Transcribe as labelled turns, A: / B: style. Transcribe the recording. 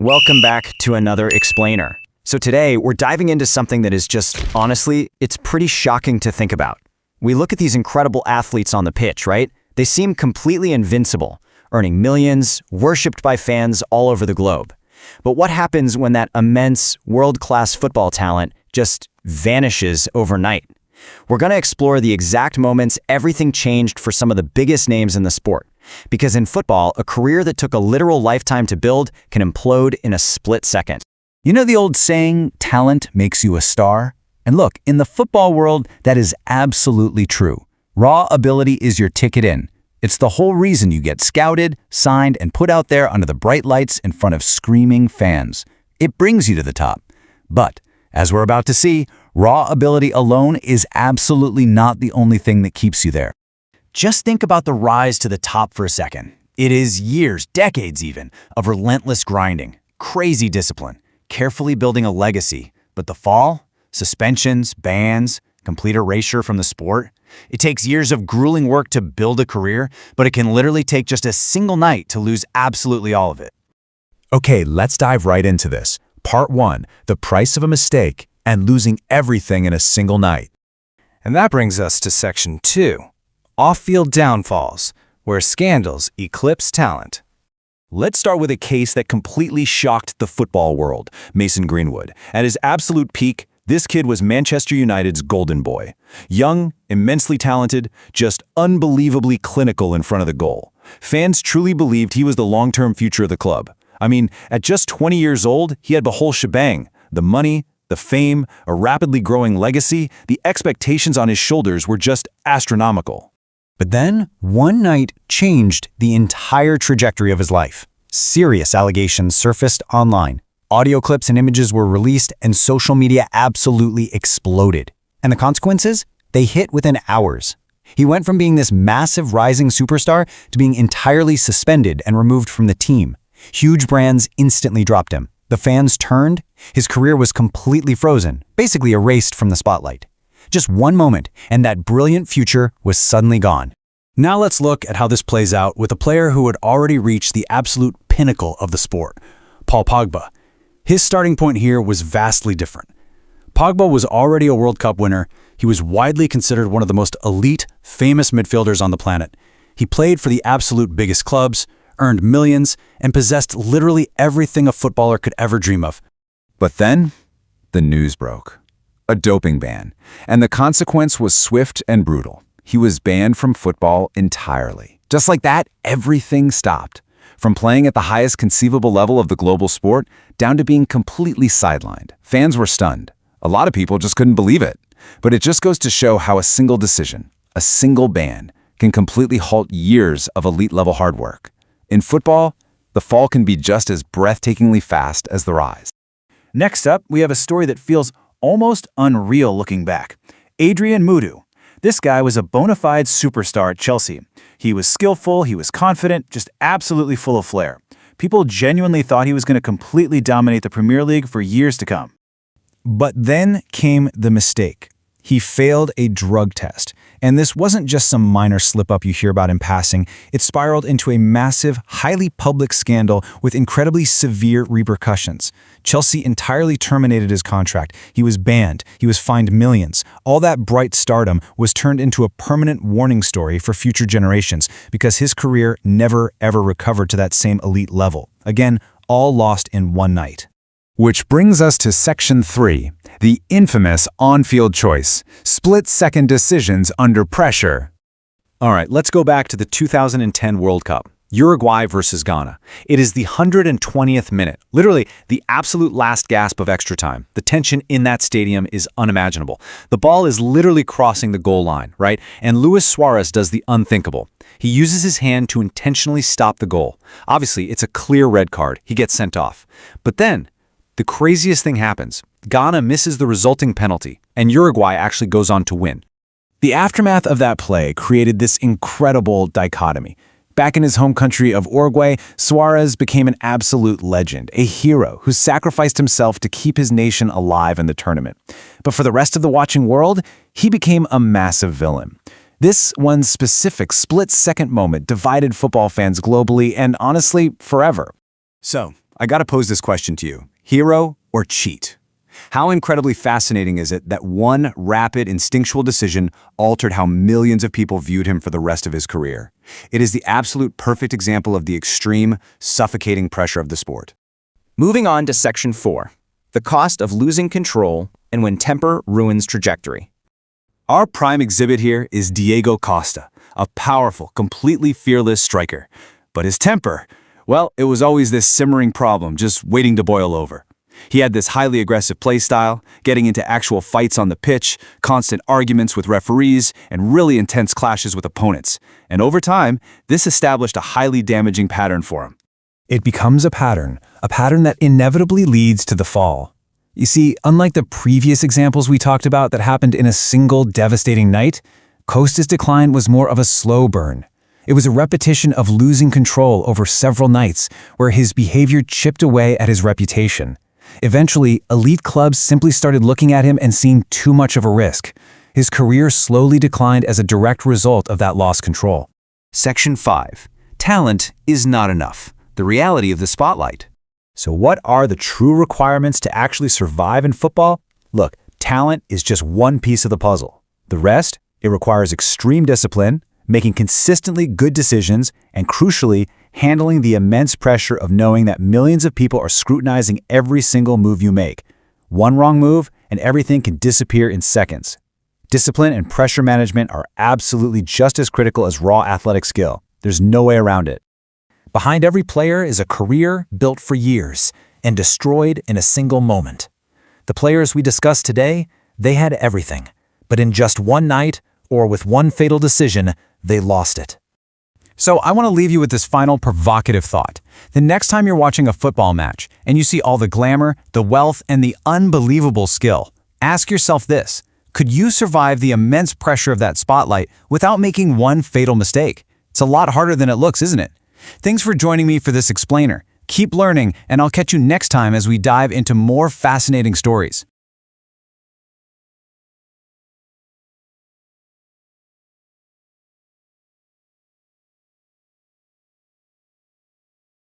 A: Welcome back to another explainer. So today we're diving into something that is just, honestly, it's pretty shocking to think about. We look at these incredible athletes on the pitch, right? They seem completely invincible, earning millions, worshipped by fans all over the globe. But what happens when that immense, world-class football talent just vanishes overnight? We're going to explore the exact moments everything changed for some of the biggest names in the sport. Because in football, a career that took a literal lifetime to build can implode in a split second.
B: You know the old saying, talent makes you a star? And look, in the football world, that is absolutely true. Raw ability is your ticket in. It's the whole reason you get scouted, signed, and put out there under the bright lights in front of screaming fans. It brings you to the top. But, as we're about to see, raw ability alone is absolutely not the only thing that keeps you there.
C: Just think about the rise to the top for a second. It is years, decades even, of relentless grinding, crazy discipline, carefully building a legacy. But the fall? Suspensions, bans, complete erasure from the sport? It takes years of grueling work to build a career, but it can literally take just a single night to lose absolutely all of it.
D: Okay, let's dive right into this. Part 1, the price of a mistake and losing everything in a single night.
E: And that brings us to Section 2. Off-field downfalls, where scandals eclipse talent.
D: Let's start with a case that completely shocked the football world, Mason Greenwood. At his absolute peak, this kid was Manchester United's golden boy. Young, immensely talented, just unbelievably clinical in front of the goal. Fans truly believed he was the long-term future of the club. I mean, at just 20 years old, he had the whole shebang. The money, the fame, a rapidly growing legacy, the expectations on his shoulders were just astronomical.
C: But then, one night changed the entire trajectory of his life. Serious allegations surfaced online. Audio clips and images were released, and social media absolutely exploded. And the consequences? They hit within hours. He went from being this massive rising superstar to being entirely suspended and removed from the team. Huge brands instantly dropped him. The fans turned. His career was completely frozen, basically erased from the spotlight. Just one moment, and that brilliant future was suddenly gone.
E: Now let's look at how this plays out with a player who had already reached the absolute pinnacle of the sport, Paul Pogba. His starting point here was vastly different. Pogba was already a World Cup winner. He was widely considered one of the most elite, famous midfielders on the planet. He played for the absolute biggest clubs, earned millions, and possessed literally everything a footballer could ever dream of.
D: But then, the news broke. A doping ban, and the consequence was swift and brutal. He was banned from football entirely. Just like that, everything stopped. From playing at the highest conceivable level of the global sport, down to being completely sidelined. Fans were stunned. A lot of people just couldn't believe it. But it just goes to show how a single decision, a single ban, can completely halt years of elite-level hard work. In football, the fall can be just as breathtakingly fast as the rise.
C: Next up, we have a story that feels almost unreal looking back. Adrian Mutu. This guy was a bona fide superstar at Chelsea. He was skillful, he was confident, just absolutely full of flair. People genuinely thought he was going to completely dominate the Premier League for years to come.
E: But then came the mistake. He failed a drug test. And this wasn't just some minor slip-up you hear about in passing. It spiraled into a massive, highly public scandal with incredibly severe repercussions. Chelsea entirely terminated his contract. He was banned. He was fined millions. All that bright stardom was turned into a permanent warning story for future generations because his career never, ever recovered to that same elite level. Again, all lost in one night.
D: Which brings us to Section 3, the infamous on-field choice, split-second decisions under pressure.
A: All right, let's go back to the 2010 World Cup, Uruguay versus Ghana. It is the 120th minute, literally the absolute last gasp of extra time. The tension in that stadium is unimaginable. The ball is literally crossing the goal line, right? And Luis Suárez does the unthinkable. He uses his hand to intentionally stop the goal. Obviously, it's a clear red card. He gets sent off. But then, the craziest thing happens. Ghana misses the resulting penalty, and Uruguay actually goes on to win.
E: The aftermath of that play created this incredible dichotomy. Back in his home country of Uruguay, Suárez became an absolute legend, a hero who sacrificed himself to keep his nation alive in the tournament. But for the rest of the watching world, he became a massive villain. This one specific split-second moment divided football fans globally and honestly, forever.
C: So, I gotta pose this question to you. Hero or cheat? How incredibly fascinating is it that one rapid, instinctual decision altered how millions of people viewed him for the rest of his career? It is the absolute perfect example of the extreme, suffocating pressure of the sport.
A: Moving on to Section 4, the cost of losing control and when temper ruins trajectory.
C: Our prime exhibit here is Diego Costa, a powerful, completely fearless striker. But his temper, well, it was always this simmering problem, just waiting to boil over. He had this highly aggressive play style, getting into actual fights on the pitch, constant arguments with referees, and really intense clashes with opponents. And over time, this established a highly damaging pattern for him.
E: It becomes a pattern that inevitably leads to the fall. You see, unlike the previous examples we talked about that happened in a single devastating night, Costa's decline was more of a slow burn. It was a repetition of losing control over several nights where his behavior chipped away at his reputation. Eventually, elite clubs simply started looking at him and seeing too much of a risk. His career slowly declined as a direct result of that lost control.
B: Section 5. Talent is not enough. The reality of the spotlight.
C: So what are the true requirements to actually survive in football? Look, talent is just one piece of the puzzle. The rest, it requires extreme discipline, making consistently good decisions, and crucially, handling the immense pressure of knowing that millions of people are scrutinizing every single move you make. One wrong move, and everything can disappear in seconds. Discipline and pressure management are absolutely just as critical as raw athletic skill. There's no way around it.
E: Behind every player is a career built for years and destroyed in a single moment. The players we discussed today, they had everything, but in just one night or with one fatal decision, they lost it. So I want to leave you with this final provocative thought. The next time you're watching a football match and you see all the glamour, the wealth, and the unbelievable skill, ask yourself this: could you survive the immense pressure of that spotlight without making one fatal mistake? It's a lot harder than it looks, isn't it? Thanks for joining me for this explainer. Keep learning, and I'll catch you next time as we dive into more fascinating stories.